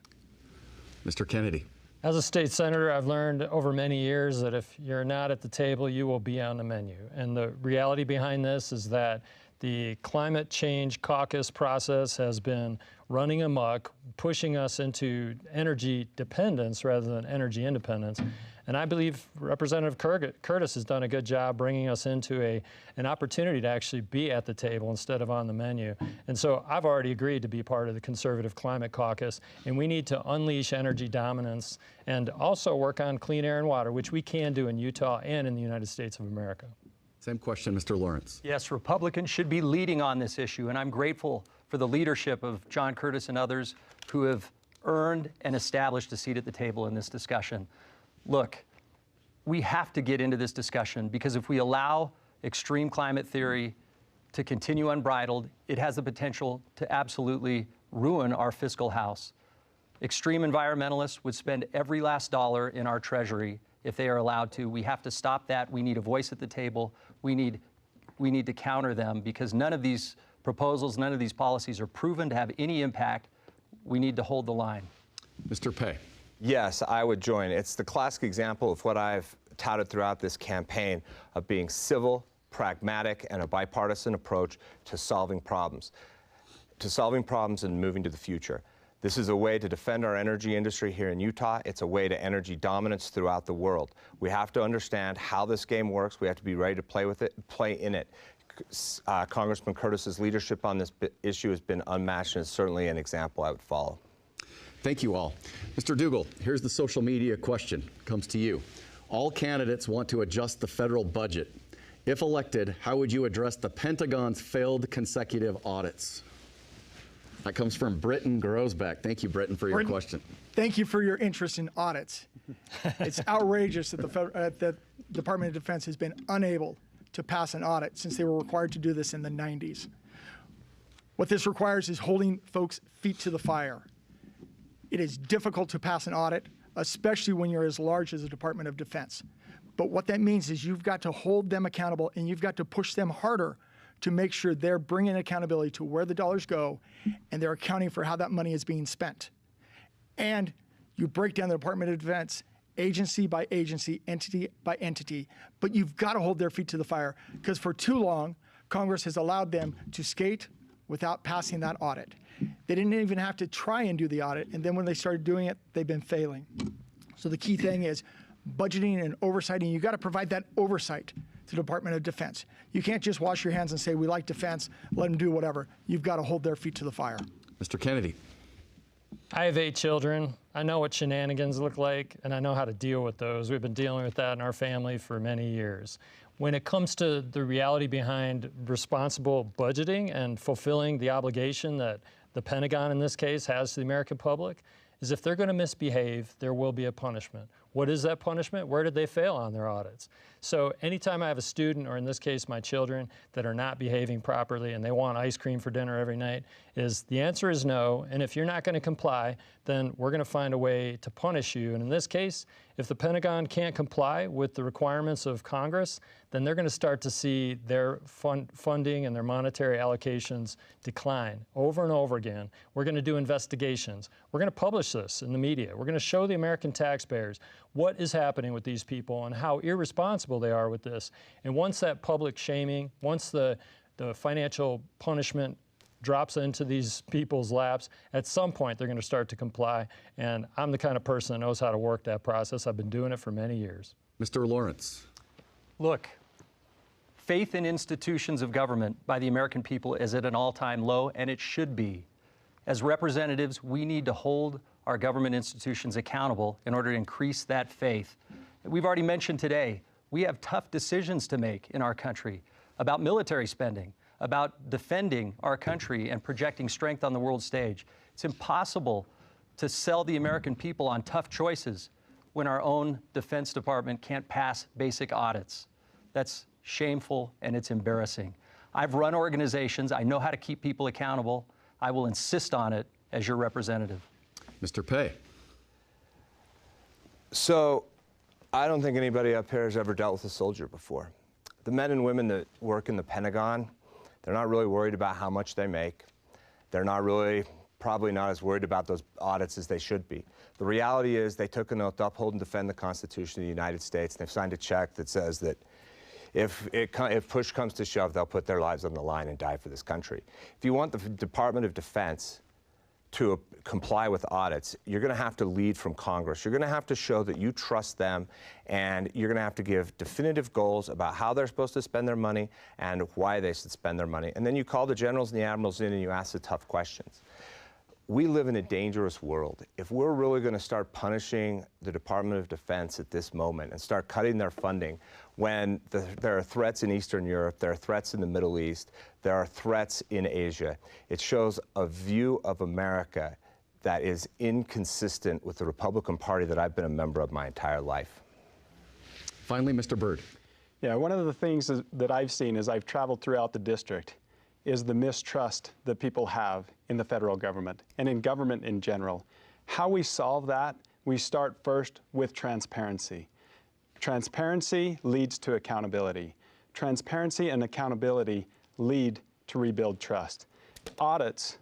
Mr. Kennedy. As a state senator, I've learned over many years that if you're not at the table, you will be on the menu. And the reality behind this is that the climate change caucus process has been running amok, pushing us into energy dependence rather than energy independence. And I believe Representative Curtis has done a good job bringing us into an opportunity to actually be at the table instead of on the menu. And so I've already agreed to be part of the Conservative Climate Caucus, and we need to unleash energy dominance and also work on clean air and water, which we can do in Utah and in the United States of America. Same question, Mr. Lawrence. Yes, Republicans should be leading on this issue, and I'm grateful for the leadership of John Curtis and others who have earned and established a seat at the table in this discussion. Look, we have to get into this discussion because if we allow extreme climate theory to continue unbridled, it has the potential to absolutely ruin our fiscal house. Extreme environmentalists would spend every last dollar in our treasury if they are allowed to. We have to stop that. We need a voice at the table. We need to counter them because none of these proposals, none of these policies are proven to have any impact. We need to hold the line. Mr. Pei. Yes, I would join. It's the classic example of what I've touted throughout this campaign of being civil, pragmatic, and a bipartisan approach to solving problems and moving to the future. This is a way to defend our energy industry here in Utah. It's a way to energy dominance throughout the world. We have to understand how this game works. We have to be ready to play in it. Congressman Curtis's leadership on this issue has been unmatched and is certainly an example I would follow. Thank you all. Mr. Dougal, here's the social media question. Comes to you. All candidates want to adjust the federal budget. If elected, how would you address the Pentagon's failed consecutive audits? That comes from Britton Grosbeck. Thank you, Britton, for your question. Thank you for your interest in audits. It's outrageous that the Department of Defense has been unable to pass an audit since they were required to do this in the 90s. What this requires is holding folks' feet to the fire. It is difficult to pass an audit, especially when you're as large as the Department of Defense. But what that means is you've got to hold them accountable and you've got to push them harder to make sure they're bringing accountability to where the dollars go and they're accounting for how that money is being spent. And you break down the Department of Defense agency by agency, entity by entity, but you've got to hold their feet to the fire because for too long, Congress has allowed them to skate without passing that audit. They didn't even have to try and do the audit, and then when they started doing it, they've been failing. So the key thing is budgeting and oversight, and you've got to provide that oversight to the Department of Defense. You can't just wash your hands and say, we like defense, let them do whatever. You've got to hold their feet to the fire. Mr. Kennedy. I have 8 children. I know what shenanigans look like, and I know how to deal with those. We've been dealing with that in our family for many years. When it comes to the reality behind responsible budgeting and fulfilling the obligation that the Pentagon in this case has to the American public, is if they're going to misbehave, there will be a punishment. What is that punishment? Where did they fail on their audits? So anytime I have a student, or in this case my children, that are not behaving properly and they want ice cream for dinner every night, the answer is no. And if you're not going to comply, then we're going to find a way to punish you. And in this case, if the Pentagon can't comply with the requirements of Congress, then they're going to start to see their funding and their monetary allocations decline over and over again. We're going to do investigations. We're going to publish this in the media. We're going to show the American taxpayers what is happening with these people and how irresponsible they are with this. And once that public shaming, once the financial punishment drops into these people's laps, at some point they're going to start to comply. And I'm the kind of person that knows how to work that process. I've been doing it for many years. Mr. Lawrence. Look, Faith in institutions of government by the American people is at an all-time low, and it should be. As representatives, we need to hold our government institutions accountable in order to increase that faith. We've already mentioned today, we have tough decisions to make in our country about military spending, about defending our country and projecting strength on the world stage. It's impossible to sell the American people on tough choices when our own Defense Department can't pass basic audits. That's shameful and it's embarrassing. I've run organizations. I know how to keep people accountable. I will insist on it as your representative. Mr. Pei. So, I don't think anybody up here has ever dealt with a soldier before. The men and women that work in the Pentagon, they're not really worried about how much they make. They're not really, probably not as worried about those audits as they should be. The reality is they took an oath to uphold and defend the Constitution of the United States. They've signed a check that says that if push comes to shove, they'll put their lives on the line and die for this country. If you want the Department of Defense to comply with audits, you're going to have to lead from Congress. You're going to have to show that you trust them, and you're going to have to give definitive goals about how they're supposed to spend their money and why they should spend their money. And then you call the generals and the admirals in and you ask the tough questions. We live in a dangerous world. If we're really going to start punishing the Department of Defense at this moment and start cutting their funding when there are threats in Eastern Europe, there are threats in the Middle East, there are threats in Asia, it shows a view of America that is inconsistent with the Republican Party that I've been a member of my entire life. Finally, Mr. Byrd. Yeah, one of the things that I've seen as I've traveled throughout the district is the mistrust that people have in the federal government and in government in general. How we solve that, we start first with transparency. Transparency leads to accountability. Transparency and accountability lead to rebuild trust. Audits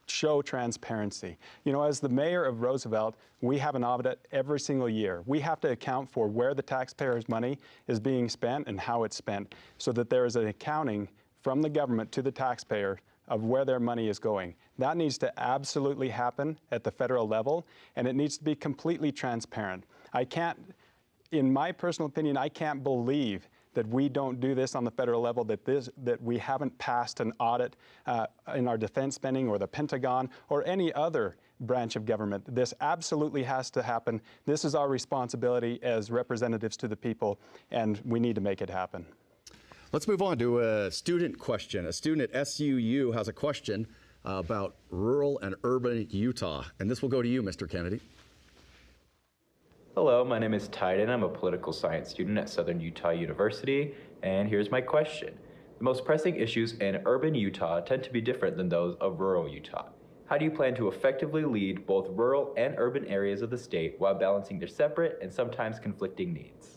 show transparency. You know, as the mayor of Roosevelt, we have an audit every single year. We have to account for where the taxpayers' money is being spent and how it's spent so that there is an accounting from the government to the taxpayer of where their money is going. That needs to absolutely happen at the federal level, and it needs to be completely transparent. I can't, in my personal opinion, I can't believe that we don't do this on the federal level, that we haven't passed an audit in our defense spending or the Pentagon or any other branch of government. This absolutely has to happen. This is our responsibility as representatives to the people, and we need to make it happen. Let's move on to a student question. A student at SUU has a question about rural and urban Utah. And this will go to you, Mr. Kennedy. Hello, my name is Tyden. I'm a political science student at Southern Utah University. And here's my question. The most pressing issues in urban Utah tend to be different than those of rural Utah. How do you plan to effectively lead both rural and urban areas of the state while balancing their separate and sometimes conflicting needs?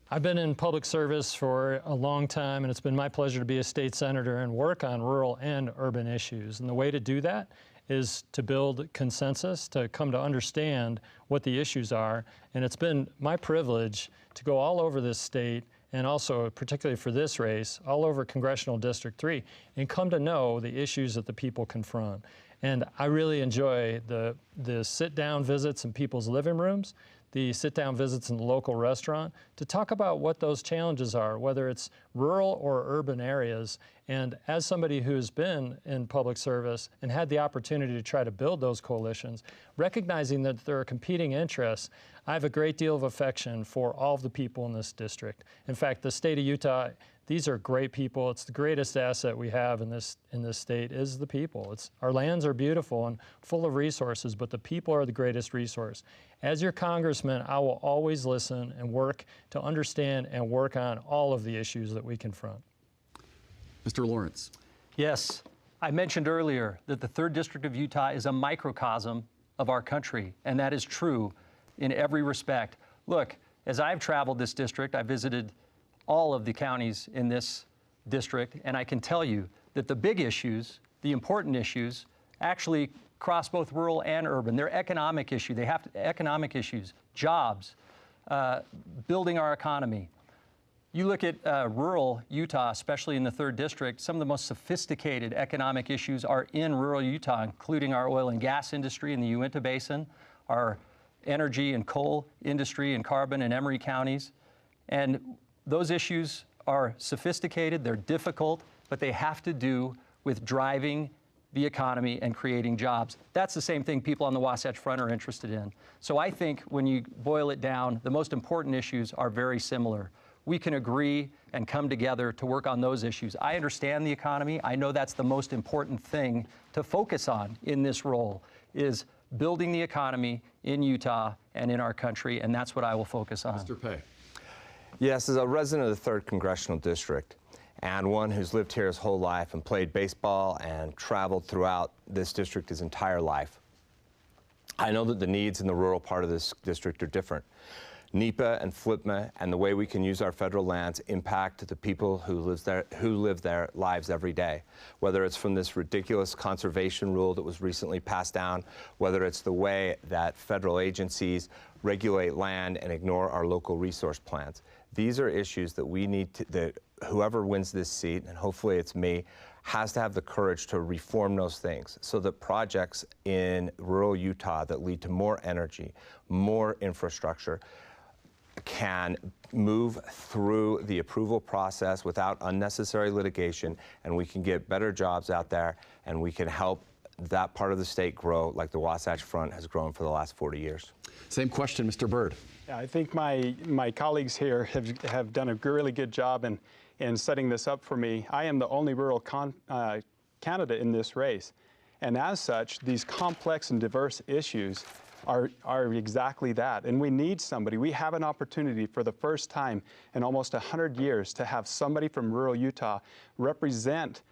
I've been in public service for a long time, and it's been my pleasure to be a state senator and work on rural and urban issues. And the way to do that is to build consensus, to come to understand what the issues are. And it's been my privilege to go all over this state, and also particularly for this race, all over Congressional District 3, and come to know the issues that the people confront. And I really enjoy the sit-down visits in people's living rooms, the sit-down visits in the local restaurant, to talk about what those challenges are, whether it's rural or urban areas. And as somebody who's been in public service and had the opportunity to try to build those coalitions, recognizing that there are competing interests, I have a great deal of affection for all of the people in this district. In fact, the state of Utah, these are great people. It's the greatest asset we have in this state is the people. Our lands are beautiful and full of resources, but the people are the greatest resource. As your congressman, I will always listen and work to understand and work on all of the issues that we confront. Mr. Lawrence. Yes, I mentioned earlier that the 3rd District of Utah is a microcosm of our country, and that is true in every respect. Look, as I've traveled this district, I visited all of the counties in this district, and I can tell you that the big issues, the important issues, actually cross both rural and urban. They're economic issues. They have economic issues, jobs, building our economy. You look at rural Utah, especially in the 3rd District, some of the most sophisticated economic issues are in rural Utah, including our oil and gas industry in the Uinta Basin, our energy and coal industry in Carbon and Emery counties. And Those issues are sophisticated, they're difficult, but they have to do with driving the economy and creating jobs. That's the same thing people on the Wasatch Front are interested in. So I think when you boil it down, the most important issues are very similar. We can agree and come together to work on those issues. I understand the economy. I know that's the most important thing to focus on in this role, is building the economy in Utah and in our country, and that's what I will focus on. Mr. Pei. Yes, as a resident of the 3rd Congressional District, and one who's lived here his whole life and played baseball and traveled throughout this district his entire life, I know that the needs in the rural part of this district are different. NEPA and FLPMA and the way we can use our federal lands impact the people who live their lives every day. Whether it's from this ridiculous conservation rule that was recently passed down, whether it's the way that federal agencies regulate land and ignore our local resource plans. These are issues that we need to, that whoever wins this seat, and hopefully it's me, has to have the courage to reform those things so that projects in rural Utah that lead to more energy, more infrastructure, can move through the approval process without unnecessary litigation, and we can get better jobs out there, and we can help that part of the state grow like the Wasatch Front has grown for the last 40 years. Same question, Mr. Byrd. Yeah, I think my colleagues here have done a really good job in setting this up for me. I am the only rural candidate in this race, and as such, these complex and diverse issues are exactly that. And we need somebody. We have an opportunity for the first time in almost 100 years to have somebody from rural Utah represent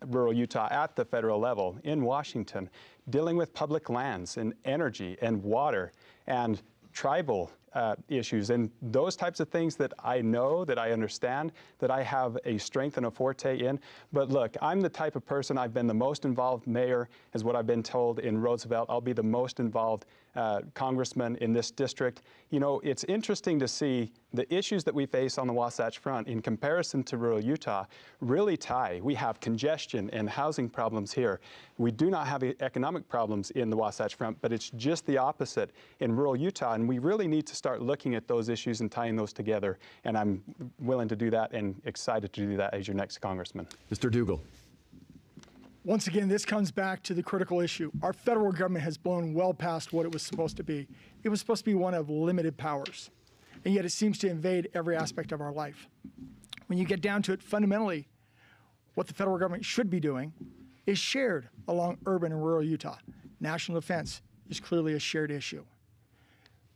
rural Utah at the federal level in Washington, dealing with public lands and energy and water and tribal issues and those types of things that I know, that I understand, that I have a strength and a forte in. But look, I'm the type of person, I've been the most involved mayor, is what I've been told in Roosevelt. I'll be the most involved congressman in this district. You know, it's interesting to see the issues that we face on the Wasatch Front in comparison to rural Utah really tie. We have congestion and housing problems here. We do not have economic problems in the Wasatch Front, but it's just the opposite in rural Utah, and we really need to start looking at those issues and tying those together, and I'm willing to do that and excited to do that as your next congressman. Mr. Dougal. Once again, this comes back to the critical issue. Our federal government has blown well past what it was supposed to be. It was supposed to be one of limited powers, and yet it seems to invade every aspect of our life. When you get down to it, fundamentally, what the federal government should be doing is shared along urban and rural Utah. National defense is clearly a shared issue.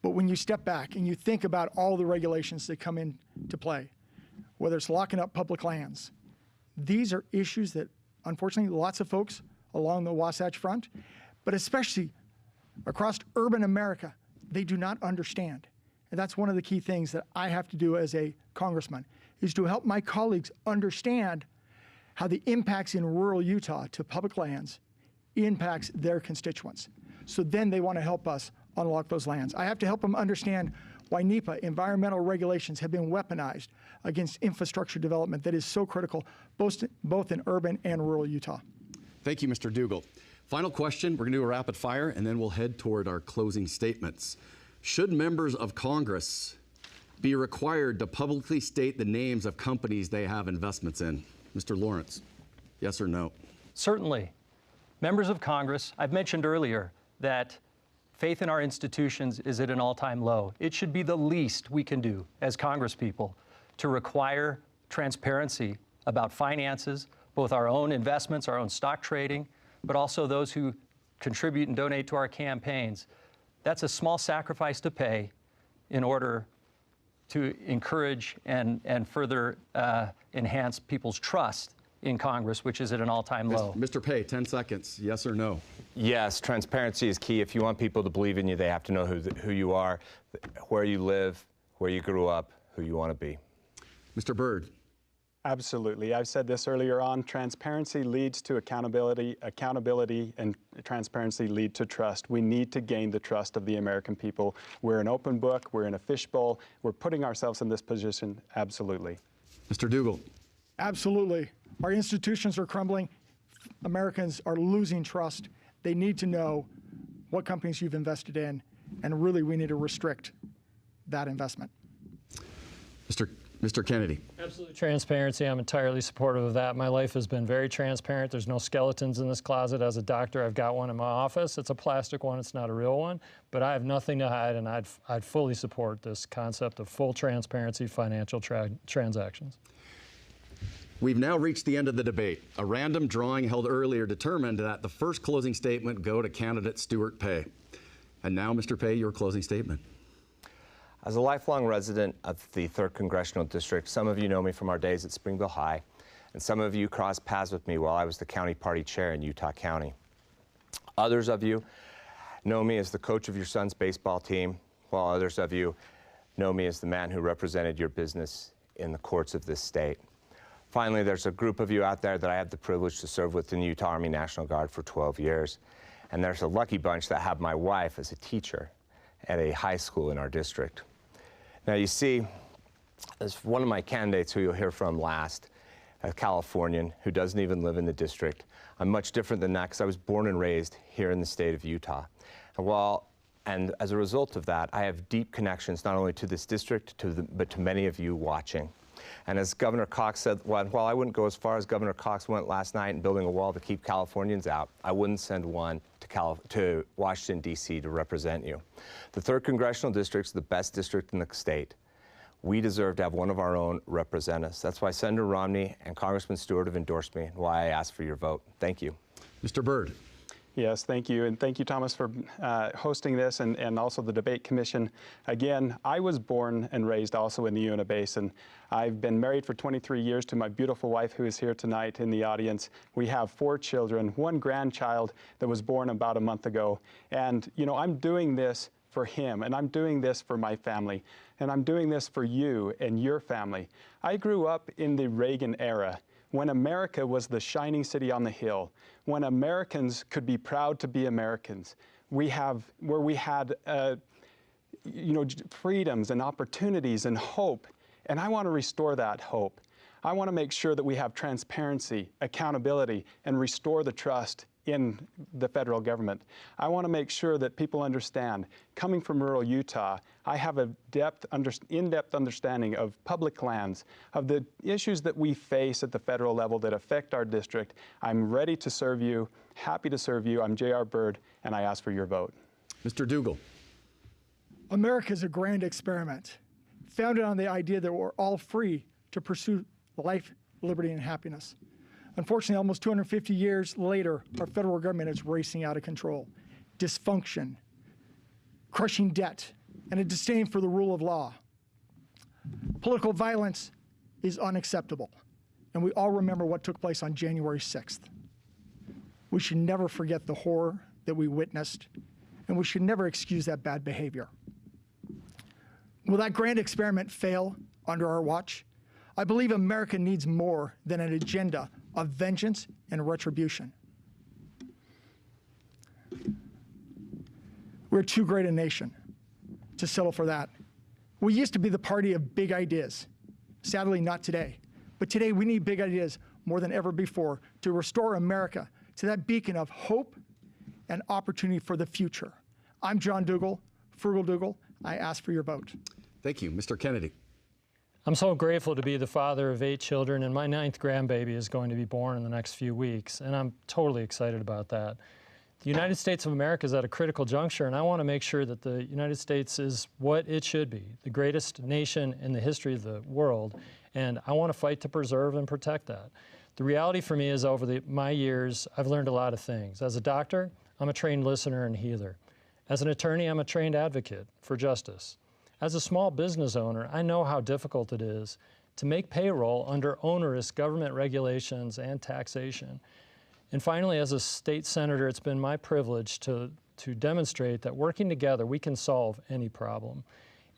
But when you step back and you think about all the regulations that come into play, whether it's locking up public lands, these are issues that, unfortunately, lots of folks along the Wasatch Front, but especially across urban America, they do not understand. And that's one of the key things that I have to do as a congressman, is to help my colleagues understand how the impacts in rural Utah to public lands impacts their constituents. So then they want to help us unlock those lands. I have to help them understand why NEPA, environmental regulations, have been weaponized against infrastructure development that is so critical, both in urban and rural Utah. Thank you, Mr. Dougal. Final question, we're going to do a rapid fire, and then we'll head toward our closing statements. Should members of Congress be required to publicly state the names of companies they have investments in? Mr. Lawrence, yes or no? Certainly. Members of Congress, I've mentioned earlier that faith in our institutions is at an all-time low. It should be the least we can do as Congresspeople to require transparency about finances, both our own investments, our own stock trading, but also those who contribute and donate to our campaigns. That's a small sacrifice to pay in order to encourage and further enhance people's trust in Congress, which is at an all-time low. Mr. Pei, 10 seconds, yes or no? Yes, transparency is key. If you want people to believe in you, they have to know who you are, where you live, where you grew up, who you want to be. Mr. Byrd. Absolutely. I've said this earlier on, transparency leads to accountability, and transparency lead to trust. We need to gain the trust of the American people. We're an open book, we're in a fishbowl, we're putting ourselves in this position, absolutely. Mr. Dougal. Absolutely. Our institutions are crumbling. Americans are losing trust. They need to know what companies you've invested Mr. Kennedy. Absolute transparency. I'm entirely supportive of that. My life has been very transparent. There's no skeletons in this closet. As a doctor, I've got one in my office. It's a plastic one. It's not a real one. But I have nothing to hide, and I'd fully support this concept of full transparency financial transactions. We've now reached the end of the debate. A random drawing held earlier determined that the first closing statement go to candidate Stuart Pay. And now, Mr. Pay, your closing statement. As a lifelong resident of the 3rd Congressional District, some of you know me from our days at Springville High, and some of you crossed paths with me while I was the county party chair in Utah County. Others of you know me as the coach of your son's baseball team, while others of you know me as the man who represented your business in the courts of this state. Finally, there's a group of you out there that I had the privilege to serve with in the Utah Army National Guard for 12 years. And there's a lucky bunch that have my wife as a teacher at a high school in our district. Now, you see, as one of my candidates who you'll hear from last, a Californian who doesn't even live in the district, I'm much different than that because I was born and raised here in the state of Utah. And as a result of that, I have deep connections not only to this district, but to many of you watching. And as Governor Cox said, while I wouldn't go as far as Governor Cox went last night in building a wall to keep Californians out, I wouldn't send one to Washington, D.C. to represent you. The 3rd Congressional District is the best district in the state. We deserve to have one of our own represent us. That's why Senator Romney and Congressman Stewart have endorsed me and why I ask for your vote. Thank you. Mr. Byrd. Yes, thank you. And thank you, Thomas, for hosting this and also the Debate Commission. Again, I was born and raised also in the Uinta Basin. I've been married for 23 years to my beautiful wife who is here tonight in the audience. We have 4 children, 1 grandchild that was born about a month ago. And, you know, I'm doing this for him, and I'm doing this for my family, and I'm doing this for you and your family. I grew up in the Reagan era, when America was the shining city on the hill, when Americans could be proud to be Americans, where we had freedoms and opportunities and hope, and I want to restore that hope. I want to make sure that we have transparency, accountability, and restore the trust in the federal government. I want to make sure that people understand, coming from rural Utah, I have a in-depth understanding of public lands, of the issues that we face at the federal level that affect our district. I'm ready to serve you, happy to serve you. I'm J.R. Byrd, and I ask for your vote. Mr. Dougal. America is a grand experiment, founded on the idea that we're all free to pursue life, liberty, and happiness. Unfortunately, almost 250 years later, our federal government is racing out of control. Dysfunction, crushing debt, and a disdain for the rule of law. Political violence is unacceptable, and we all remember what took place on January 6th. We should never forget the horror that we witnessed, and we should never excuse that bad behavior. Will that grand experiment fail under our watch? I believe America needs more than an agenda of vengeance and retribution. We're too great a nation to settle for that. We used to be the party of big ideas. Sadly, not today. But today we need big ideas more than ever before to restore America to that beacon of hope and opportunity for the future. I'm John Dougal, Frugal Dougal. I ask for your vote. Thank you. Mr. Kennedy. I'm so grateful to be the father of 8 children, and my 9th grandbaby is going to be born in the next few weeks, and I'm totally excited about that. The United States of America is at a critical juncture, and I want to make sure that the United States is what it should be, the greatest nation in the history of the world, and I want to fight to preserve and protect that. The reality for me is over my years, I've learned a lot of things. As a doctor, I'm a trained listener and healer. As an attorney, I'm a trained advocate for justice. As a small business owner, I know how difficult it is to make payroll under onerous government regulations and taxation. And finally, as a state senator, it's been my privilege to demonstrate that working together, we can solve any problem.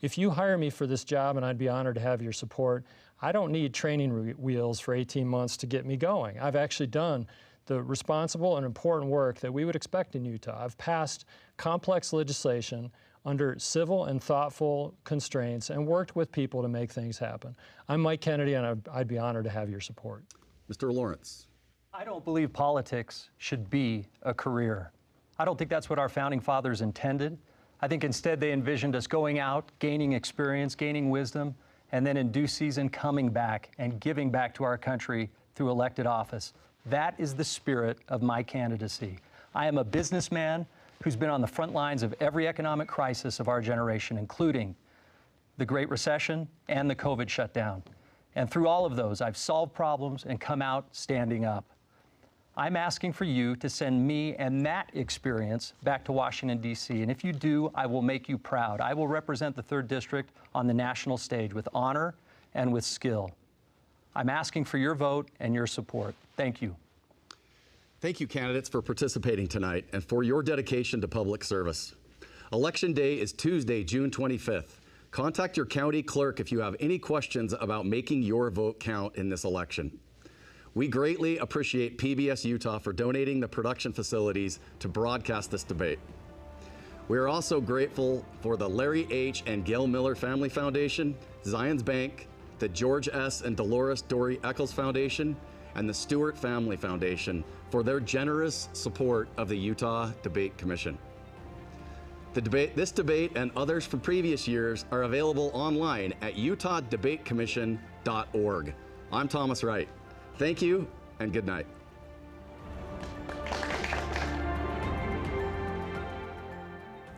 If you hire me for this job, and I'd be honored to have your support, I don't need training wheels for 18 months to get me going. I've actually done the responsible and important work that we would expect in Utah. I've passed complex legislation under civil and thoughtful constraints and worked with people to make things happen. I'm Mike Kennedy, and I'd be honored to have your support. Mr. Lawrence. I don't believe politics should be a career. I don't think that's what our founding fathers intended. I think instead they envisioned us going out, gaining experience, gaining wisdom, and then in due season coming back and giving back to our country through elected office. That is the spirit of my candidacy. I am a businessman who's been on the front lines of every economic crisis of our generation, including the Great Recession and the COVID shutdown. And through all of those, I've solved problems and come out standing up. I'm asking for you to send me and that experience back to Washington, D.C. And if you do, I will make you proud. I will represent the 3rd District on the national stage with honor and with skill. I'm asking for your vote and your support. Thank you. Thank you, candidates, for participating tonight and for your dedication to public service. Election Day is Tuesday, June 25th. Contact your county clerk if you have any questions about making your vote count in this election. We greatly appreciate PBS Utah for donating the production facilities to broadcast this debate. We are also grateful for the Larry H. and Gail Miller Family Foundation, Zions Bank, the George S. and Dolores Dory Eccles Foundation, and the Stewart Family Foundation for their generous support of the Utah Debate Commission. This debate and others from previous years are available online at utahdebatecommission.org. I'm Thomas Wright. Thank you and good night.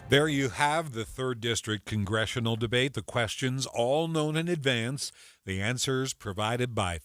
There you have the 3rd District Congressional debate. The questions all known in advance, the answers provided by